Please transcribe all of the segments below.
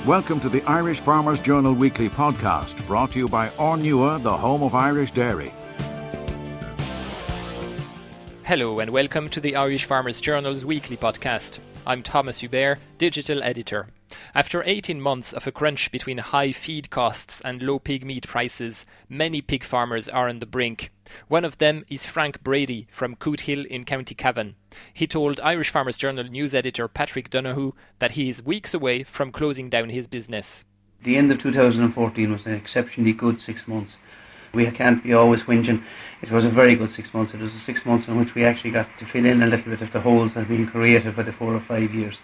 Welcome to the Irish Farmers Journal Weekly Podcast, brought to you by Ornua, the home of Irish dairy. Hello and welcome to the Irish Farmers Journal's Weekly Podcast. I'm Thomas Hubert, Digital Editor. After 18 months of a crunch between high feed costs and low pig meat prices, many pig farmers are on the brink. One of them is Frank Brady from Cootehill in County Cavan. He told Irish Farmers Journal news editor Patrick Donohoe that he is weeks away from closing down his business. The end of 2014 was an exceptionally good 6 months. We can't be always whinging. It was a very good 6 months. It was 6 months in which we actually got to fill in a little bit of the holes that had been created by the 4 or 5 years.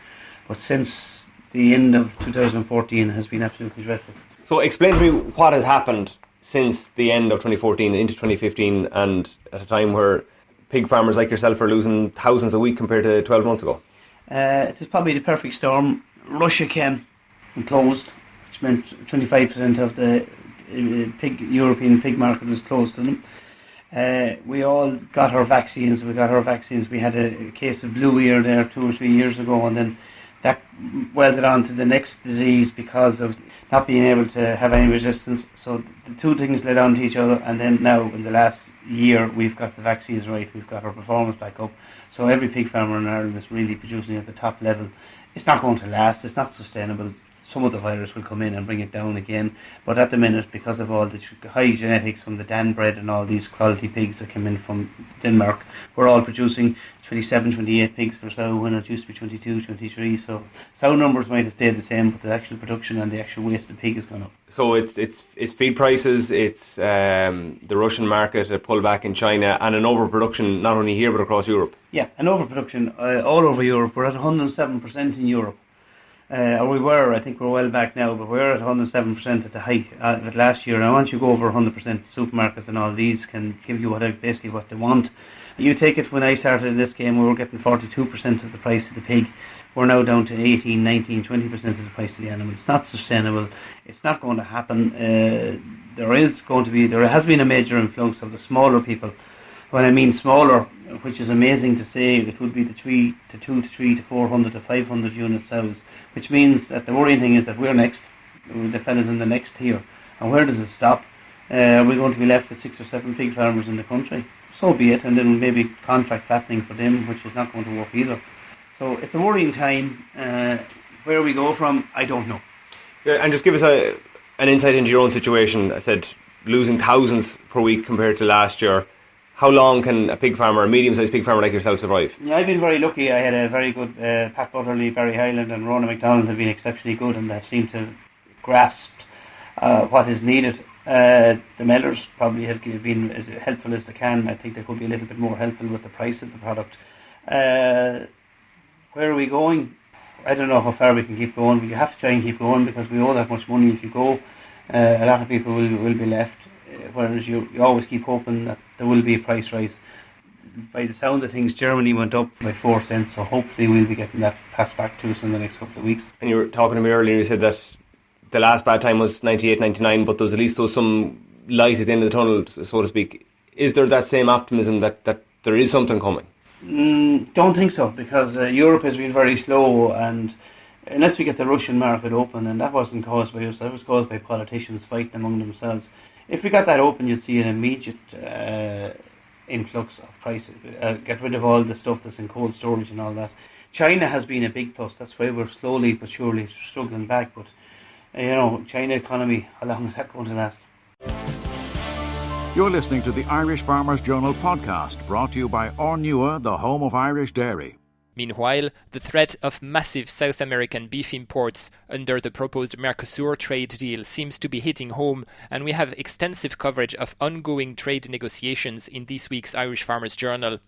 But since the end of 2014 has been absolutely dreadful. So explain to me what has happened since the end of 2014 into 2015, and at a time where pig farmers like yourself are losing thousands a week compared to 12 months ago. It is probably the perfect storm. Russia came and closed, which meant 25% of the European pig market was closed to them. We all got our vaccines. We had a case of blue ear there 2 or 3 years ago, and then that welded on to the next disease because of not being able to have any resistance. So the two things led on to each other, and then now in the last year we've got the vaccines right, we've got our performance back up. So every pig farmer in Ireland is really producing at the top level. It's not going to last, it's not sustainable. Some of the virus will come in and bring it down again, but at the minute, because of all the high genetics from the Dan bred and all these quality pigs that came in from Denmark, we're all producing 27, 28 pigs per sow when it used to be 22, 23. So sow numbers might have stayed the same, but the actual production and the actual weight of the pig has gone up. So it's feed prices, it's the Russian market, a pullback in China, and an overproduction not only here but across Europe. Yeah, an overproduction all over Europe. We're at 107% in Europe. Or we were, I think we're well back now, but we're at 107% at the height of it last year. And once you go over 100%, supermarkets and all these can give you basically what they want. You take it, when I started in this game, we were getting 42% of the price of the pig. We're now down to 18, 19, 20% of the price of the animal. It's not sustainable. It's not going to happen. There has been a major influx of the smaller people. When I mean smaller, which is amazing to say, it would be the 2 to 3 to 400 to 500 unit sows, which means that the worrying thing is that we're next, the fellas in the next tier. And where does it stop? Are we going to be left with 6 or 7 pig farmers in the country? So be it, and then maybe contract fattening for them, which is not going to work either. So it's a worrying time. Where we go from, I don't know. Yeah, and just give us an insight into your own situation. I said losing thousands per week compared to last year. How long can a medium-sized pig farmer like yourself survive? Yeah, I've been very lucky. I had a very good Pat Butterley, Barry Hyland and Rona MacDonald have been exceptionally good, and they've seemed to grasp what is needed. The Mellors probably have been as helpful as they can. I think they could be a little bit more helpful with the price of the product. Where are we going? I don't know how far we can keep going, but you have to try and keep going because we owe that much money. If you go, a lot of people will be left. Whereas you always keep hoping that there will be a price rise. By the sound of things, Germany went up by 4 cents, so hopefully we'll be getting that passed back to us in the next couple of weeks. And you were talking to me earlier, you said that the last bad time was 98, 99, but there was some light at the end of the tunnel, so to speak. Is there that same optimism that there is something coming? Don't think so, because Europe has been very slow, and unless we get the Russian market open, and that wasn't caused by us, that was caused by politicians fighting among themselves. If we got that open, you'd see an immediate influx of prices. Get rid of all the stuff that's in cold storage and all that. China has been a big plus. That's why we're slowly but surely struggling back. But, China economy, how long is that going to last? You're listening to the Irish Farmers Journal podcast, brought to you by Ornua, the home of Irish dairy. Meanwhile, the threat of massive South American beef imports under the proposed Mercosur trade deal seems to be hitting home, and we have extensive coverage of ongoing trade negotiations in this week's Irish Farmers Journal.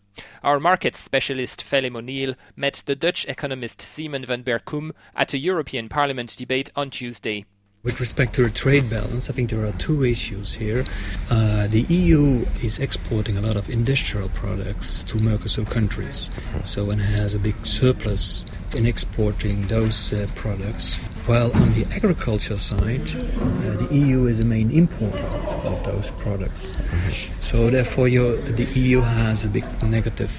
Our markets specialist Phelim O'Neill met the Dutch economist Siemen Van Berkum at a European Parliament debate on Tuesday. With respect to the trade balance, I think there are two issues here. The EU is exporting a lot of industrial products to Mercosur countries, so it has a big surplus in exporting those products. While on the agriculture side, the EU is the main importer of those products. So therefore the EU has a big negative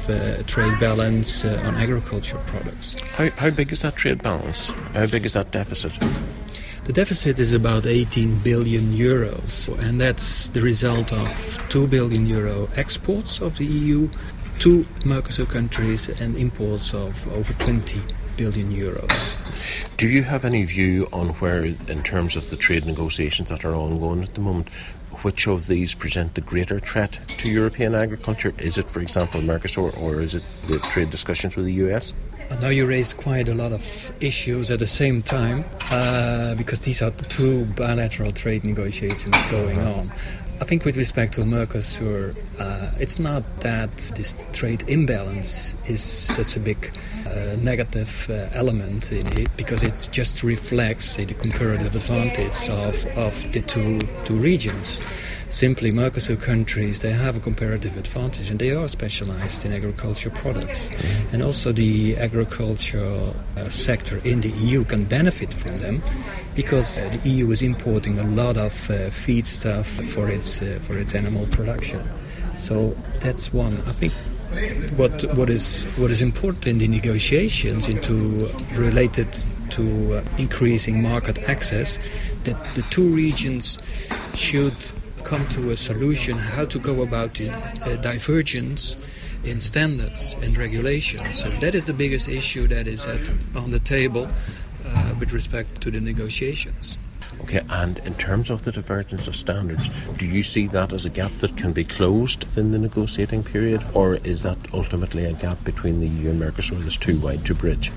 trade balance on agriculture products. How big is that trade balance? How big is that deficit? The deficit is about 18 billion euros, and that's the result of 2 billion euro exports of the EU to Mercosur countries and imports of over 20 billion euros. Do you have any view on where, in terms of the trade negotiations that are ongoing at the moment, which of these present the greater threat to European agriculture? Is it, for example, Mercosur, or is it the trade discussions with the US? Now you raise quite a lot of issues at the same time, because these are two bilateral trade negotiations going on. I think with respect to Mercosur, it's not that this trade imbalance is such a big negative element in it, because it just reflects the comparative advantage of the two regions. Simply, Mercosur countries, they have a comparative advantage, and they are specialized in agricultural products. And also the agricultural sector in the EU can benefit from them, because the EU is importing a lot of feedstuff for its animal production. So that's one. I think what is important in the negotiations related to increasing market access, that the two regions should come to a solution how to go about the divergence in standards and regulations. So that is the biggest issue that is on the table with respect to the negotiations. Okay, and in terms of the divergence of standards, do you see that as a gap that can be closed in the negotiating period, or is that ultimately a gap between the EU and Mercosur that's too wide to bridge?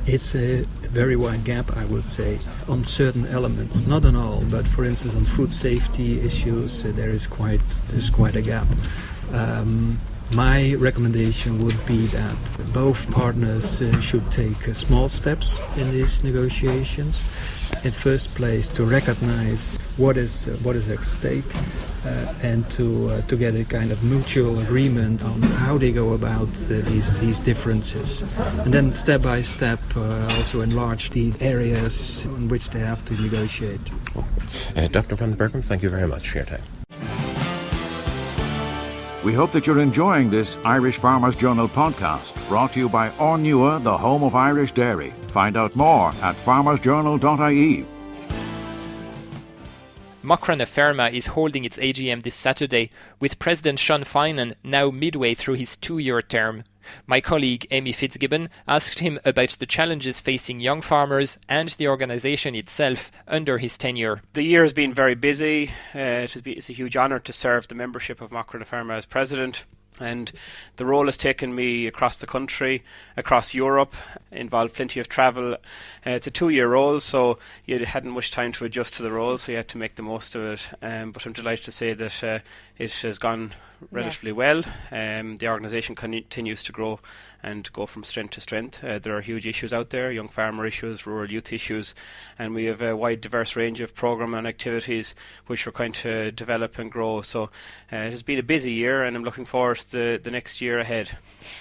It's a very wide gap, I would say, on certain elements, not on all, but for instance on food safety issues, there's quite a gap. My recommendation would be that both partners should take small steps in these negotiations. In first place, to recognize what is at stake, and to get a kind of mutual agreement on how they go about these differences, and then step by step also enlarge the areas in which they have to negotiate. Dr. Van Berkum, thank you very much for your time. We hope that you're enjoying this Irish Farmers Journal podcast, brought to you by Ornua, the home of Irish dairy. Find out more at farmersjournal.ie. Macra Feirme is holding its AGM this Saturday, with President Sean Finan now midway through his 2-year term. My colleague Amy Fitzgibbons asked him about the challenges facing young farmers and the organisation itself under his tenure. The year has been very busy. It's a huge honour to serve the membership of Macra Feirme as president. And the role has taken me across the country, across Europe, involved plenty of travel. It's a 2-year role, so you hadn't much time to adjust to the role, so you had to make the most of it. But I'm delighted to say that it has gone relatively well. The organisation continues to grow and go from strength to strength. There are huge issues out there, young farmer issues, rural youth issues, and we have a wide diverse range of programme and activities which we're going to develop and grow. So it has been a busy year, and I'm looking forward to the next year ahead.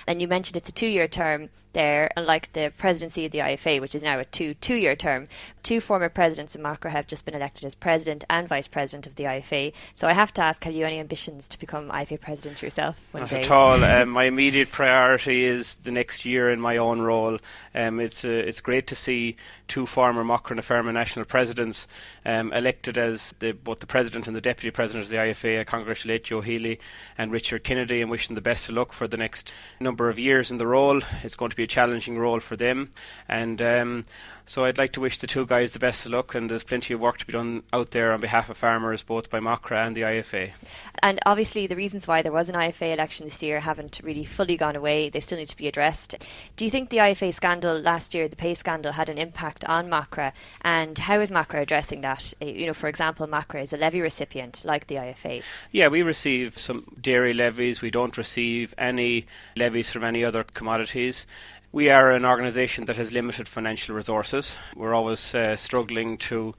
And you mentioned it's a 2-year term there, unlike the presidency of the IFA, which is now a two-year term. 2 former presidents in Macra have just been elected as president and vice president of the IFA. So I have to ask, have you any ambitions to become IFA president yourself one day? Not at all. My immediate priority is the next year in my own role. It's great to see 2 former Macra Feirme national presidents elected as both the president and the deputy president of the IFA. I congratulate Joe Healy and Richard Kennedy and wish them the best of luck for the next number of years in the role. It's going to be a challenging role for them, and so I'd like to wish the 2 guys the best of luck, and there's plenty of work to be done out there on behalf of farmers, both by Macra and the IFA. And obviously the reasons why there was an IFA election this year haven't really fully gone away. They still need to be addressed. Do you think the IFA scandal last year, the pay scandal, had an impact on Macra, and how is Macra addressing that? For example, Macra is a levy recipient like the IFA. Yeah, we receive some dairy levies. We don't receive any levies from any other commodities. We are an organisation that has limited financial resources. We're always struggling to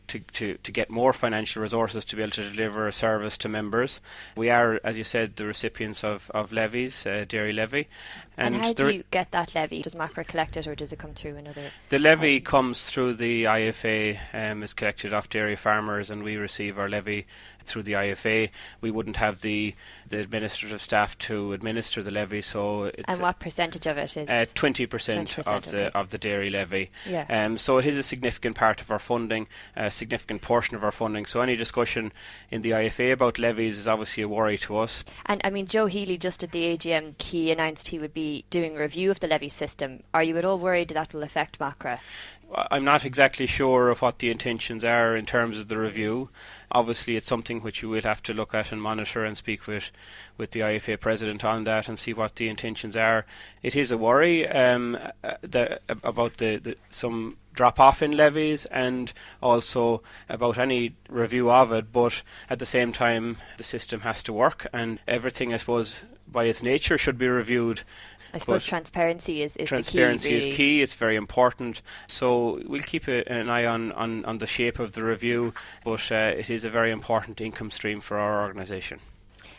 to get more financial resources to be able to deliver a service to members. We are, as you said, the recipients of levies, dairy levy. And how do you get that levy? Does Macra collect it, or does it come through another? The levy comes through the IFA, is collected off dairy farmers, and we receive our levy through the IFA. We wouldn't have the administrative staff to administer the levy, so it's... And what percentage of it is? 20% of the dairy levy. Yeah. So it is a significant part of our funding, a significant portion of our funding. So any discussion in the IFA about levies is obviously a worry to us. And I mean, Joe Healy, just at the AGM, he announced he would be doing a review of the levy system. Are you at all worried that will affect Macra? I'm not exactly sure of what the intentions are in terms of the review. Obviously, it's something which you will have to look at and monitor and speak with the IFA president on that and see what the intentions are. It is a worry about some drop-off in levies and also about any review of it, but at the same time, the system has to work, and everything, I suppose, by its nature should be reviewed. I suppose transparency is the key. Transparency is key. It's very important. So we'll keep an eye on the shape of the review, but it is a very important income stream for our organisation.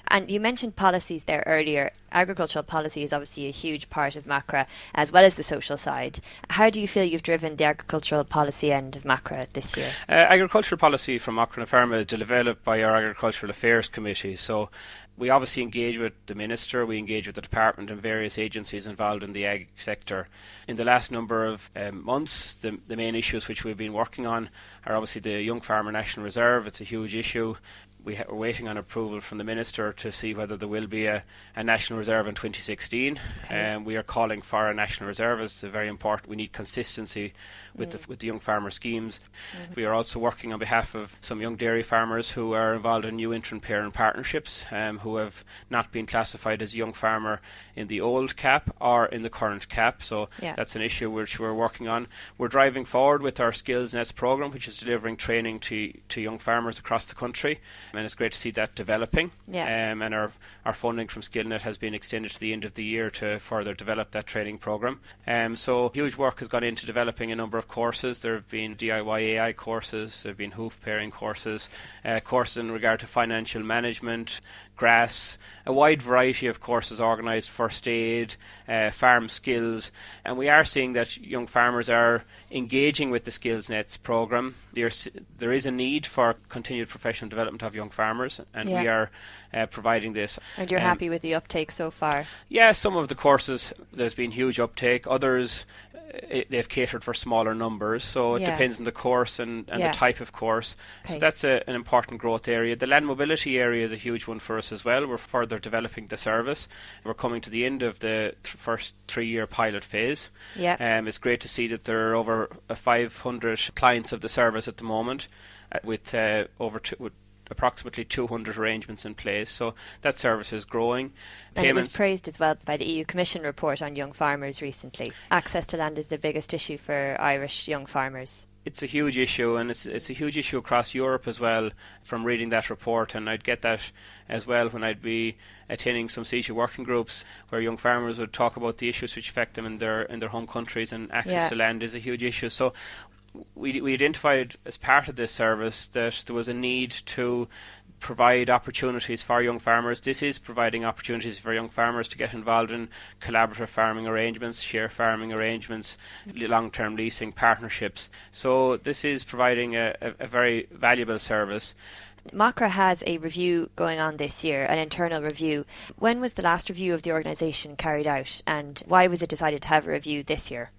And you mentioned policies there earlier. Agricultural policy is obviously a huge part of Macra, as well as the social side. How do you feel you've driven the agricultural policy end of Macra this year? Agricultural policy from Macra Feirme is developed by our Agricultural Affairs Committee. So we obviously engage with the Minister, we engage with the Department and various agencies involved in the ag sector. In the last number of months, the main issues which we've been working on are obviously the Young Farmer National Reserve. It's a huge issue. We're waiting on approval from the Minister to see whether there will be a National Reserve in 2016. Okay. We are calling for a National Reserve. It's very important. We need consistency with the young farmer schemes. Mm-hmm. We are also working on behalf of some young dairy farmers who are involved in new intrant-parent partnerships, who have not been classified as a young farmer in the old CAP or in the current CAP. So that's an issue which we're working on. We're driving forward with our Skills Nets programme, which is delivering training to young farmers across the country. And it's great to see that developing. And our funding from SkillNet has been extended to the end of the year to further develop that training programme. So huge work has gone into developing a number of courses. There have been DIY AI courses, there have been hoof pairing courses, courses in regard to financial management, grass, a wide variety of courses organised, first aid, farm skills, and we are seeing that young farmers are engaging with the Skills Nets programme. There is a need for continued professional development of young farmers, and we are providing this. And you're happy with the uptake so far? Yeah, some of the courses there's been huge uptake, others they've catered for smaller numbers, so it depends on the course and the type of course. So that's an important growth area. The land mobility area is a huge one for us as well. We're further developing the service. We're coming to the end of the first 3-year pilot phase. It's great to see that there are over 500 clients of the service at the moment, with approximately 200 arrangements in place, so that service is growing. And it was praised as well by the EU Commission report on young farmers recently. Access to land is the biggest issue for Irish young farmers. It's a huge issue, and it's a huge issue across Europe as well, from reading that report, and I'd get that as well when I'd be attending some CESA working groups where young farmers would talk about the issues which affect them in their home countries, and access to land is a huge issue. So we identified as part of this service that there was a need to provide opportunities for young farmers. This is providing opportunities for young farmers to get involved in collaborative farming arrangements, share farming arrangements, long-term leasing partnerships. So this is providing a very valuable service. Macra has a review going on this year, an internal review. When was the last review of the organisation carried out, and why was it decided to have a review this year?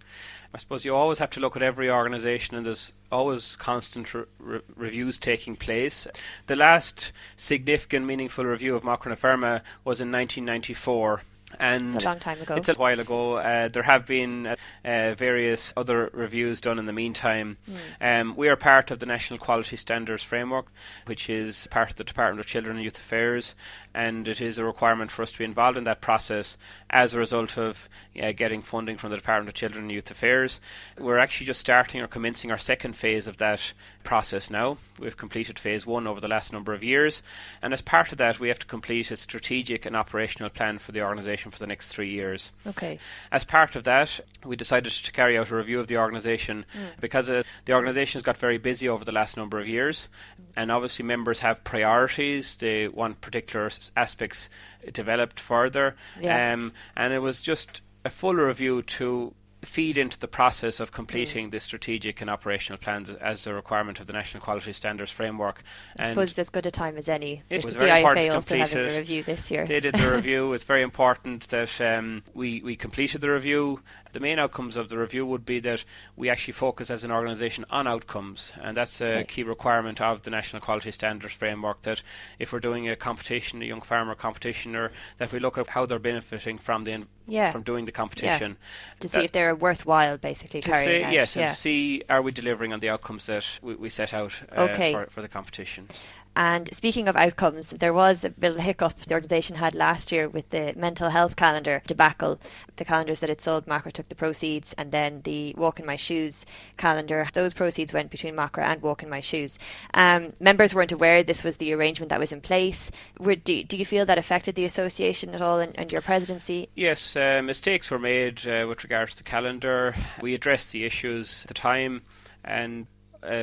I suppose you always have to look at every organisation, and there's always constant reviews taking place. The last significant, meaningful review of Macra Feirme was in 1994. And it's a long time ago. It's a while ago. There have been various other reviews done in the meantime. We are part of the National Quality Standards Framework, which is part of the Department of Children and Youth Affairs, and it is a requirement for us to be involved in that process as a result of getting funding from the Department of Children and Youth Affairs. We're actually just starting or commencing our second phase of that process now. We've completed phase 1 over the last number of years, and as part of that we have to complete a strategic and operational plan for the organisation organisation for the next 3 years. Okay. As part of that, we decided to carry out a review of the organisation because the organisation has got very busy over the last number of years, and obviously members have priorities. They want particular aspects developed further, and it was just a full review to feed into the process of completing the strategic and operational plans as a requirement of the National Quality Standards Framework. I suppose it's as good a time as any. It was the very important IFA to also complete having it. a review this year. They did the review. It's very important that we completed the review. The main outcomes of the review would be that we actually focus as an organisation on outcomes, and that's a key requirement of the National Quality Standards Framework, that if we're doing a competition, a young farmer competition, or that we look at how they're benefiting from doing the competition. To see if they're worthwhile, basically, carrying out. Yes, and to see are we delivering on the outcomes that we set out for the competition. And speaking of outcomes, there was a bit of a hiccup the organisation had last year with the mental health calendar debacle. The calendars that it sold, Macra took the proceeds, and then the Walk in My Shoes calendar, those proceeds went between Macra and Walk in My Shoes. Members weren't aware this was the arrangement that was in place. Do you feel that affected the association at all and your presidency? Yes, mistakes were made with regard to the calendar. We addressed the issues at the time, and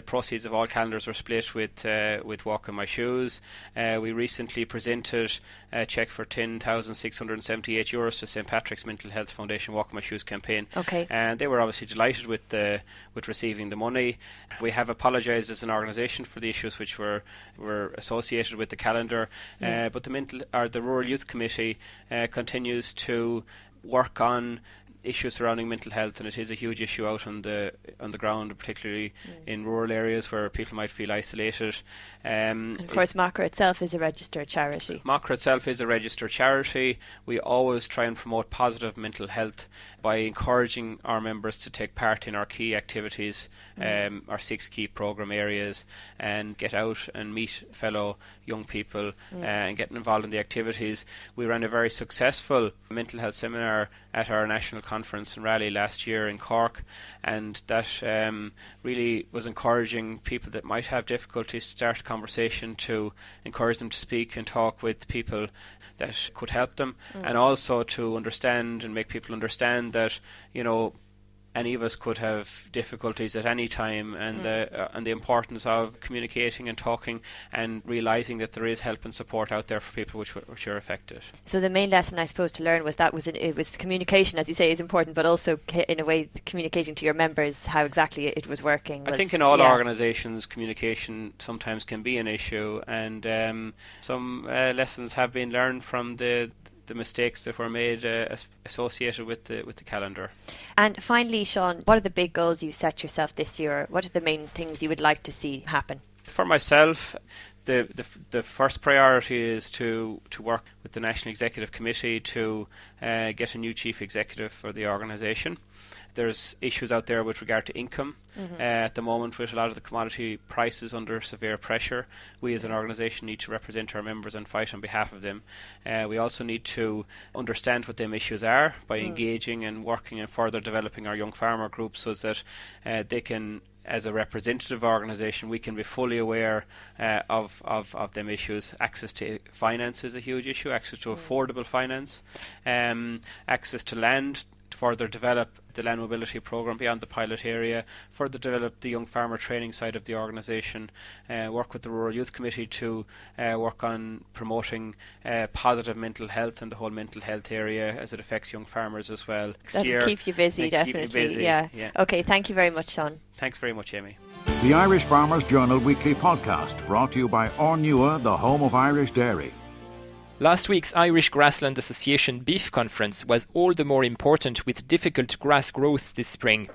proceeds of all calendars were split with Walk in My Shoes. We recently presented a cheque for €10,678 to St Patrick's Mental Health Foundation Walk in My Shoes campaign. Okay. And they were obviously delighted with receiving the money. We have apologised as an organisation for the issues which were associated with the calendar, but the Rural Youth Committee continues to work on issues surrounding mental health, and it is a huge issue out on the ground, particularly in rural areas where people might feel isolated. And of course, Macra itself is a registered charity. Macra itself is a registered charity. We always try and promote positive mental health by encouraging our members to take part in our key activities, our 6 key programme areas, and get out and meet fellow young people and get involved in the activities. We ran a very successful mental health seminar at our national conference and rally last year in Cork, and that really was encouraging people that might have difficulties to start a conversation, to encourage them to speak and talk with people that could help them, and also to understand and make people understand that, you know, any of us could have difficulties at any time, and the importance of communicating and talking and realising that there is help and support out there for people which are affected. So the main lesson, I suppose, to learn was it was communication, as you say, is important, but also in a way communicating to your members how exactly it was working. I think in all organisations communication sometimes can be an issue, and some lessons have been learned from the mistakes that were made associated with the calendar. And finally, Sean, what are the big goals you set yourself this year? What are the main things you would like to see happen? For myself, the first priority is to work with the National Executive Committee to get a new chief executive for the organisation. There's issues out there with regard to income. At the moment, with a lot of the commodity prices under severe pressure, we as an organisation need to represent our members and fight on behalf of them. We also need to understand what them issues are by engaging and working and further developing our young farmer groups so that they can, as a representative organisation, we can be fully aware of them issues. Access to finance is a huge issue, access to affordable finance, access to land, to further develop the land mobility programme beyond the pilot area, further develop the young farmer training side of the organisation, work with the Rural Youth Committee to work on promoting positive mental health and the whole mental health area as it affects young farmers as well. That'll keep you busy, definitely. Yeah. Okay, thank you very much, Sean. Thanks very much, Amy. The Irish Farmers Journal Weekly Podcast, brought to you by Ornua, the home of Irish dairy. Last week's Irish Grassland Association Beef Conference was all the more important with difficult grass growth this spring.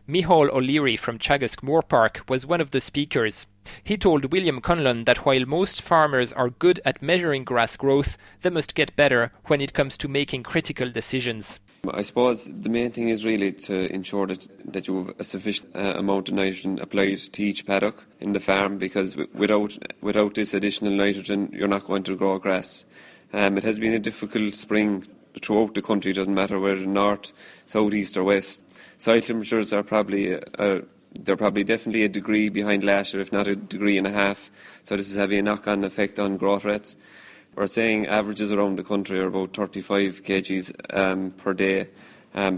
Micheál O'Leary from Teagasc Moorepark was one of the speakers. He told William Conlon that while most farmers are good at measuring grass growth, they must get better when it comes to making critical decisions. I suppose the main thing is really to ensure that you have a sufficient amount of nitrogen applied to each paddock in the farm, because without this additional nitrogen you're not going to grow grass. It has been a difficult spring throughout the country, doesn't matter whether north, south, east or west. Soil temperatures are probably definitely a degree behind last year, if not a degree and a half, so this is having a knock-on effect on growth rates. We're saying averages around the country are about 35 kgs per day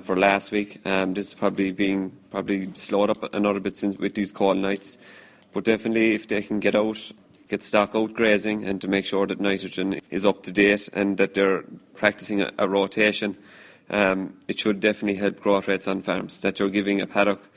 for last week. This is probably slowed up another bit since with these cold nights. But definitely if they can get stock out grazing and to make sure that nitrogen is up to date and that they're practicing a rotation, it should definitely help growth rates on farms, that you're giving a paddock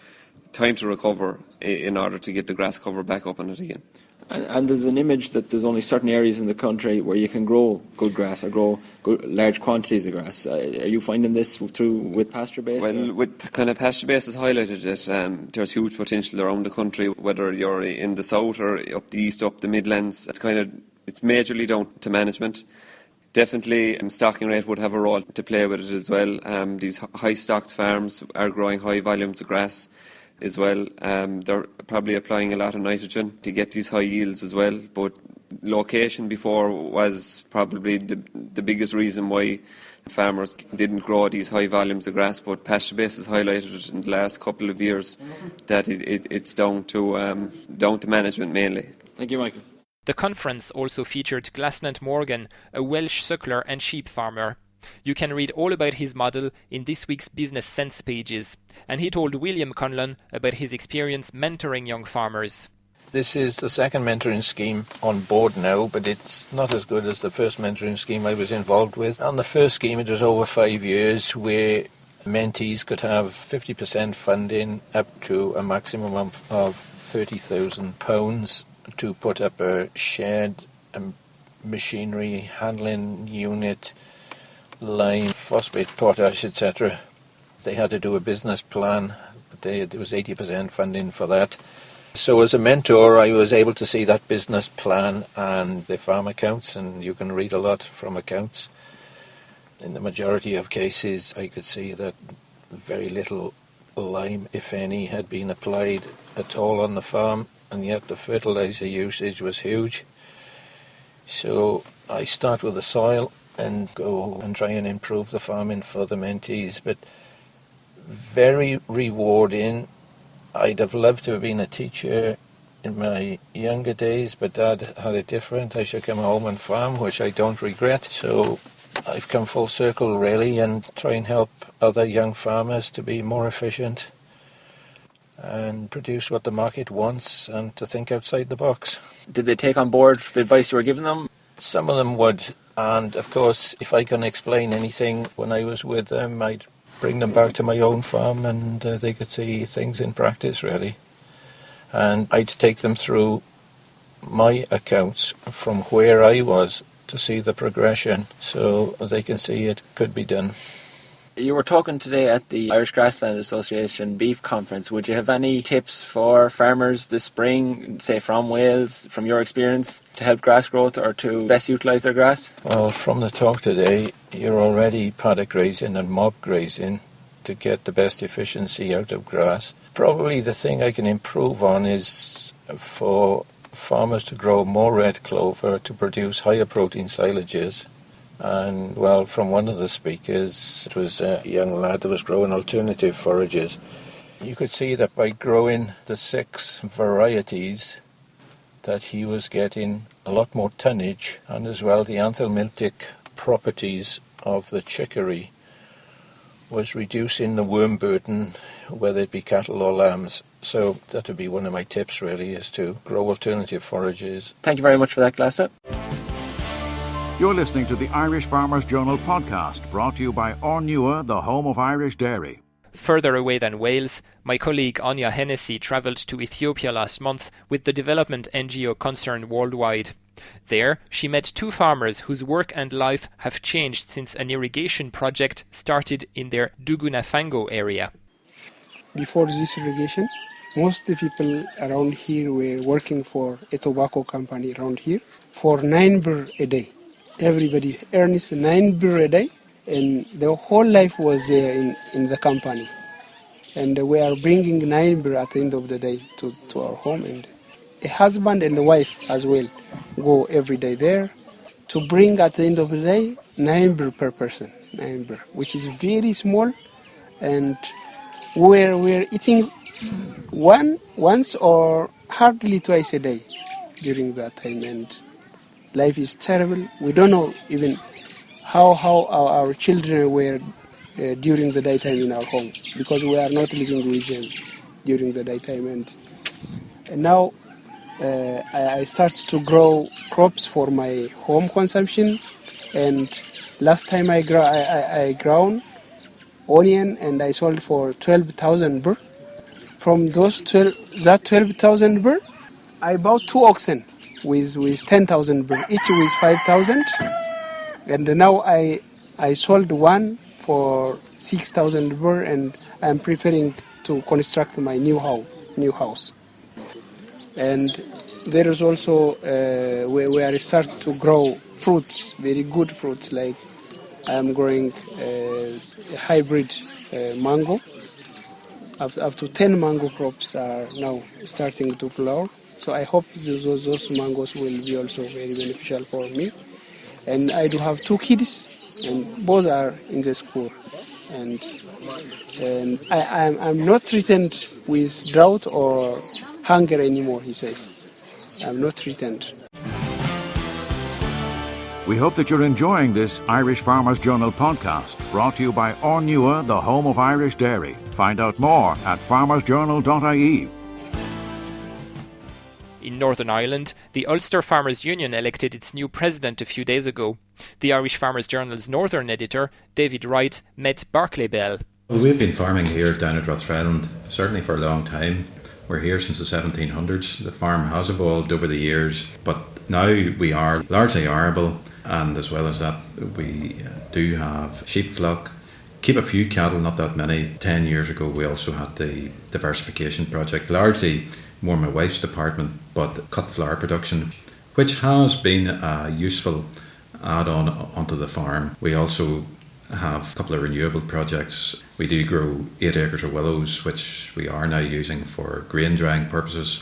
time to recover in order to get the grass cover back up on it again. And there's an image that there's only certain areas in the country where you can grow good grass or grow large quantities of grass. Are you finding this with pasture base? Well, with kind of pasture base is highlighted that there's huge potential around the country, whether you're in the south or up the east, up the Midlands. It's majorly down to management. Definitely stocking rate would have a role to play with it as well. These high stocked farms are growing high volumes of grass as well. They're probably applying a lot of nitrogen to get these high yields as well, but location before was probably the biggest reason why farmers didn't grow these high volumes of grass, but pasture base has highlighted in the last couple of years that it's down to management mainly. Thank you, Michael. The conference also featured Glasnant Morgan, a Welsh suckler and sheep farmer. You can read all about his model in this week's Business Sense pages, and he told William Conlon about his experience mentoring young farmers. This is the second mentoring scheme on board now, but it's not as good as the first mentoring scheme I was involved with. On the first scheme, it was over 5 years, where mentees could have 50% funding up to a maximum of £30,000 to put up a shed, a machinery handling unit, lime, phosphate, potash, etc. They had to do a business plan, but there was 80% funding for that. So as a mentor, I was able to see that business plan and the farm accounts, and you can read a lot from accounts. In the majority of cases, I could see that very little lime, if any, had been applied at all on the farm, and yet the fertilizer usage was huge. So I start with the soil and go and try and improve the farming for the mentees, but very rewarding. I'd have loved to have been a teacher in my younger days, but Dad had it different. I should come home and farm, which I don't regret. So I've come full circle really and try and help other young farmers to be more efficient and produce what the market wants and to think outside the box. Did they take on board the advice you were giving them? Some of them would, and of course if I can explain anything when I was with them, I'd bring them back to my own farm and they could see things in practice really. And I'd take them through my accounts from where I was to see the progression so they can see it could be done. You were talking today at the Irish Grassland Association Beef Conference. Would you have any tips for farmers this spring, say from Wales, from your experience, to help grass growth or to best utilise their grass? Well, from the talk today, you're already paddock grazing and mob grazing to get the best efficiency out of grass. Probably the thing I can improve on is for farmers to grow more red clover to produce higher protein silages. And, well, from one of the speakers, it was a young lad that was growing alternative forages. You could see that by growing the 6 varieties that he was getting a lot more tonnage, and as well the anthelmintic properties of the chicory was reducing the worm burden, whether it be cattle or lambs. So that would be one of my tips really, is to grow alternative forages. Thank you very much for that, Glasnant. You're listening to the Irish Farmers Journal podcast, brought to you by Ornua, the home of Irish dairy. Further away than Wales, my colleague Anya Hennessy travelled to Ethiopia last month with the development NGO Concern Worldwide. There, she met 2 farmers whose work and life have changed since an irrigation project started in their Duguna Fango area. Before this irrigation, most of the people around here were working for a tobacco company around here for 9 birr a day. Everybody earns 9 birr a day, and their whole life was there in the company. And we are bringing 9 birr at the end of the day to our home. And a husband and a wife as well go every day there to bring at the end of the day 9 birr per person, 9 birr, which is very small. And we're eating once or hardly twice a day during that time. And life is terrible. We don't know even how our children were during the daytime in our home, because we are not living with them during the daytime. And now I start to grow crops for my home consumption. And last time I grown onion, and I sold for 12,000 birr. From those 12,000 birr, I bought 2 oxen with 10,000 birr, each with 5,000. And now I sold one for 6,000 birr, and I'm preparing to construct my new house. And there is also where I start to grow fruits, very good fruits, like I'm growing hybrid mango. Up to 10 mango crops are now starting to flower. So I hope those mangoes will be also very beneficial for me. And I do have 2 kids, and both are in the school. And I'm not threatened with drought or hunger anymore, he says. I'm not threatened. We hope that you're enjoying this Irish Farmers Journal podcast, brought to you by Ornua, the home of Irish dairy. Find out more at farmers.Ie. In Northern Ireland, the Ulster Farmers Union elected its new president a few days ago. The Irish Farmers Journal's Northern editor, David Wright, met Barclay Bell. Well, we've been farming here down at Rathfriland certainly for a long time. We're here since the 1700s. The farm has evolved over the years, but now we are largely arable, and as well as that we do have sheep flock, keep a few cattle, not that many. 10 years ago we also had the diversification project, largely more my wife's department, but cut flour production, which has been a useful add-on onto the farm. We also have a couple of renewable projects. We do grow 8 acres of willows, which we are now using for grain drying purposes.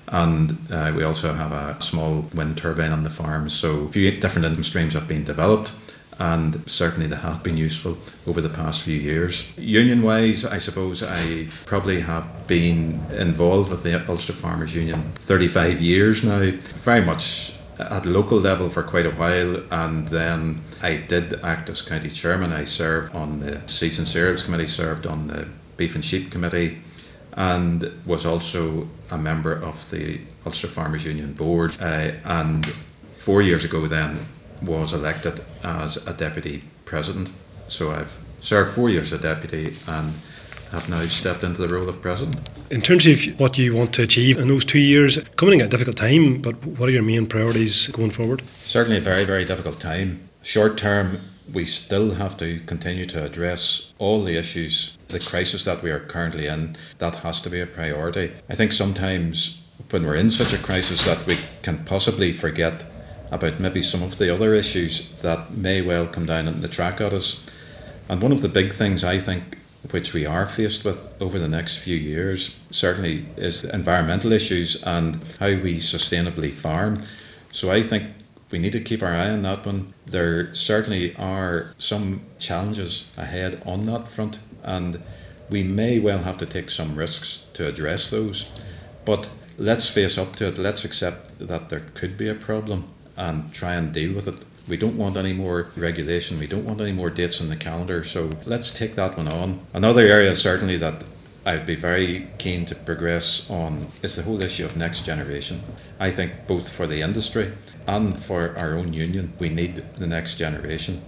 And we also have a small wind turbine on the farm. So a few different income streams have been developed, and certainly they have been useful over the past few years. Union-wise, I suppose I probably have been involved with the Ulster Farmers Union 35 years now, very much at local level for quite a while, and then I did act as county chairman. I served on the Seeds and Cereals Committee, served on the Beef and Sheep Committee, and was also a member of the Ulster Farmers Union board, and 4 years ago then was elected as a deputy president. So I've served 4 years as deputy and have now stepped into the role of president. In terms of what you want to achieve in those 2 years, coming at a difficult time, but what are your main priorities going forward? Certainly a very, very difficult time. Short term, we still have to continue to address all the issues, the crisis that we are currently in. That has to be a priority. I think sometimes when we're in such a crisis that we can possibly forget about maybe some of the other issues that may well come down in the track at us. And one of the big things I think which we are faced with over the next few years certainly is environmental issues and how we sustainably farm. So I think we need to keep our eye on that one. There certainly are some challenges ahead on that front, and we may well have to take some risks to address those. But let's face up to it. Let's accept that there could be a problem and try and deal with it. We don't want any more regulation. We don't want any more dates on the calendar. So let's take that one on. Another area certainly that I'd be very keen to progress on is the whole issue of next generation. I think both for the industry and for our own union, we need the next generation.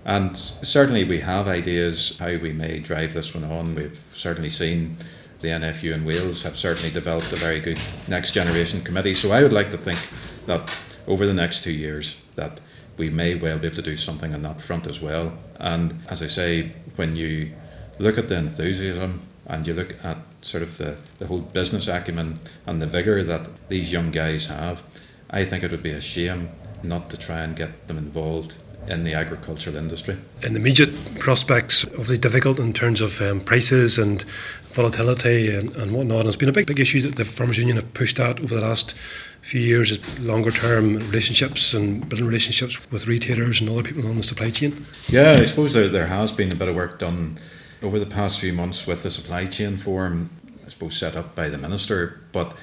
And certainly we have ideas how we may drive this one on. We've certainly seen the NFU in Wales have certainly developed a very good next generation committee. So I would like to think that over the next 2 years that we may well be able to do something on that front as well. And as I say, when you look at the enthusiasm and you look at sort of the whole business acumen and the vigour that these young guys have, I think it would be a shame not to try and get them involved in the agricultural industry. In the immediate prospects, obviously difficult in terms of prices and volatility and whatnot. And it's been a big issue that the Farmers Union have pushed at over the last few years, is longer term relationships and building relationships with retailers and other people on the supply chain. Yeah, I suppose there has been a bit of work done over the past few months with the supply chain forum, I suppose set up by the Minister, but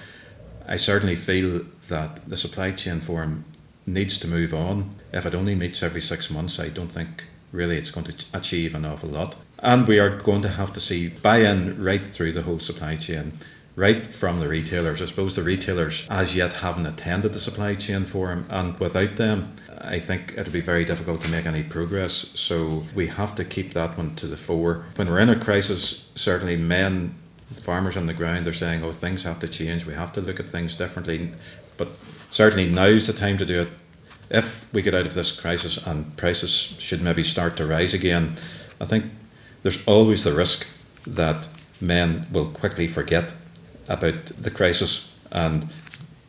I certainly feel that the supply chain forum needs to move on. If it only meets every 6 months, I don't think really it's going to achieve an awful lot. And we are going to have to see buy-in right through the whole supply chain, right from the retailers. I suppose the retailers as yet haven't attended the supply chain forum, and without them I think it'll be very difficult to make any progress. So we have to keep that one to the fore. When we're in a crisis, certainly farmers on the ground, they're saying, oh, things have to change, we have to look at things differently. But certainly now's the time to do it. If we get out of this crisis and prices should maybe start to rise again, I think there's always the risk that men will quickly forget about the crisis, and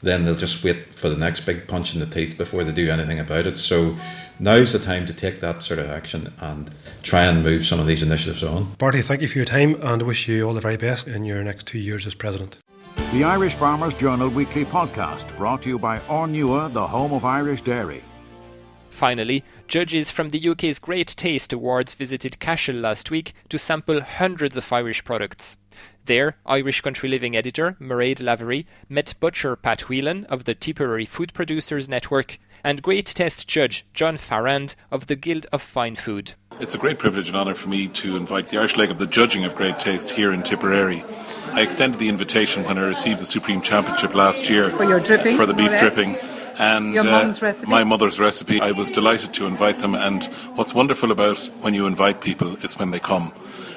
then they'll just wait for the next big punch in the teeth before they do anything about it. So now's the time to take that sort of action and try and move some of these initiatives on. Barty, thank you for your time and I wish you all the very best in your next 2 years as President. The Irish Farmers Journal Weekly Podcast, brought to you by Ornua, the home of Irish dairy. Finally, judges from the UK's Great Taste Awards visited Cashin last week to sample hundreds of Irish products. There, Irish Country Living editor Micheál O'Leary met butcher Pat Whelan of the Tipperary Food Producers Network and Great Taste judge John Farrand of the Guild of Fine Food. It's a great privilege and honour for me to invite the Irish leg of the judging of Great Taste here in Tipperary. I extended the invitation when I received the Supreme Championship last year for your dripping, for the beef dripping. And your mum's recipe? My mother's recipe. I was delighted to invite them, and what's wonderful about when you invite people is when they come.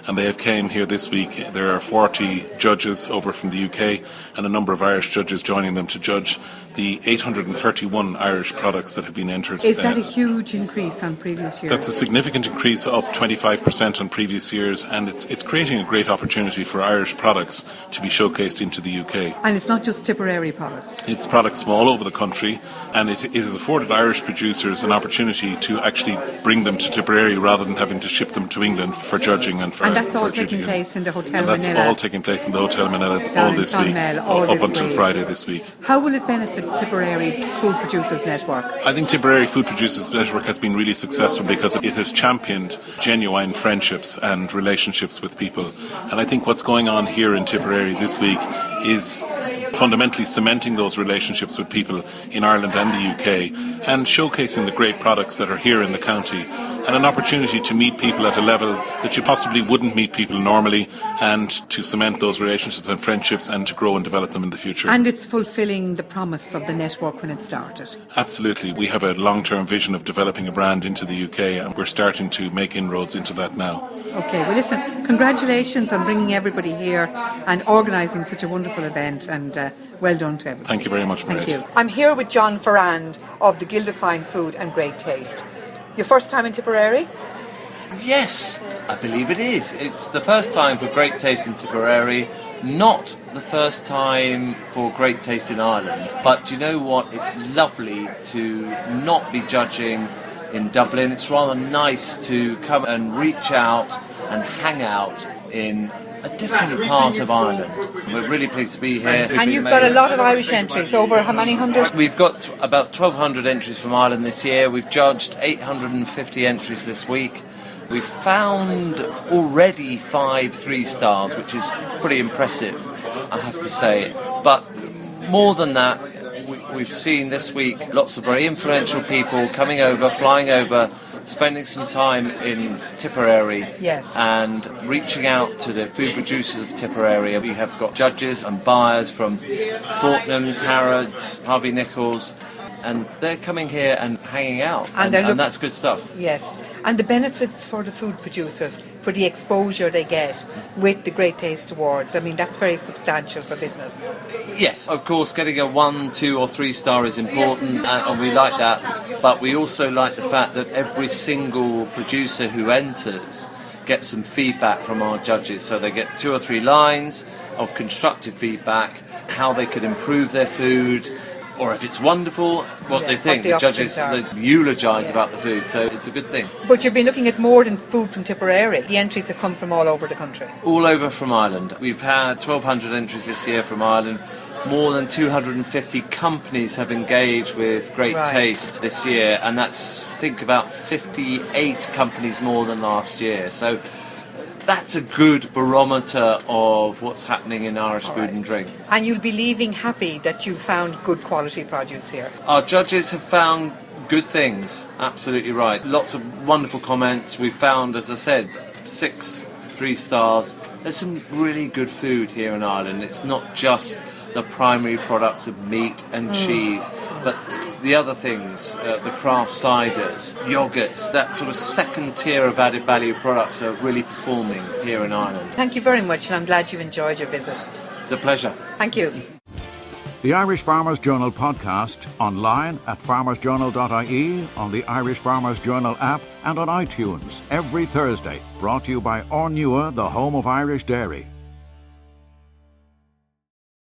And they have came here this week. There are 40 judges over from the UK and a number of Irish judges joining them to judge the 831 Irish products that have been entered. Is that a huge increase on previous years? That's a significant increase, up 25% on previous years, and it's creating a great opportunity for Irish products to be showcased into the UK. And it's not just Tipperary products. It's products from all over the country, and it has afforded Irish producers an opportunity to actually bring them to Tipperary rather than having to ship them to England for judging and for. And that's all taking place in the Hotel Manila. And that's all taking place in the Hotel Manila all this week, up until Friday this week. How will it benefit Tipperary Food Producers Network? I think Tipperary Food Producers Network has been really successful because it has championed genuine friendships and relationships with people. And I think what's going on here in Tipperary this week is fundamentally cementing those relationships with people in Ireland and the UK and showcasing the great products that are here in the county, and an opportunity to meet people at a level that you possibly wouldn't meet people normally, and to cement those relationships and friendships and to grow and develop them in the future. And it's fulfilling the promise of the network when it started. Absolutely. We have a long-term vision of developing a brand into the UK, and we're starting to make inroads into that now. Okay, well listen, congratulations on bringing everybody here and organising such a wonderful event, and well done to everybody. Thank you very much, Mairead. Thank you. I'm here with John Farrand of the Guild of Fine Food and Great Taste. Your first time in Tipperary? Yes, I believe it is. It's the first time for Great Taste in Tipperary, not the first time for Great Taste in Ireland. But you know what? It's lovely to not be judging in Dublin. It's rather nice to come and reach out and hang out in a different part of Ireland. We're really pleased to be here. And you've got a lot of Irish entries, over how many hundred? We've got about 1,200 entries from Ireland this year. We've judged 850 entries this week. We've found already 5 3-stars, which is pretty impressive, I have to say. But more than that, we've seen this week lots of very influential people coming over, flying over, spending some time in Tipperary, yes, and reaching out to the food producers of Tipperary. We have got judges and buyers from Fortnum's, Harrods, Harvey Nichols, and they're coming here and hanging out, and that's good stuff. Yes, and the benefits for the food producers, for the exposure they get with the Great Taste Awards, I mean, that's very substantial for business. Yes, of course, getting a 1, 2 or 3 star is important, and we like that, but we also like the fact that every single producer who enters gets some feedback from our judges, so they get 2 or 3 lines of constructive feedback, how they could improve their food, or if it's wonderful, what they think. The judges eulogise about the food, so it's a good thing. But you've been looking at more than food from Tipperary. The entries have come from all over the country. All over from Ireland. We've had 1,200 entries this year from Ireland. More than 250 companies have engaged with Great Taste this year, and that's, I think, about 58 companies more than last year. So that's a good barometer of what's happening in Irish food and drink. And you'll be leaving happy that you found good quality produce here. Our judges have found good things, absolutely right. Lots of wonderful comments. We found, as I said, 6 3-stars. There's some really good food here in Ireland. It's not just the primary products of meat and cheese, but the other things, the craft ciders, yogurts, that sort of second tier of added value products are really performing here in Ireland. Thank you very much, and I'm glad you enjoyed your visit. It's a pleasure. Thank you. The Irish Farmers Journal podcast, online at farmers.Ie, on the Irish Farmers Journal app and on iTunes every Thursday. Brought to you by Ornua, the home of Irish dairy.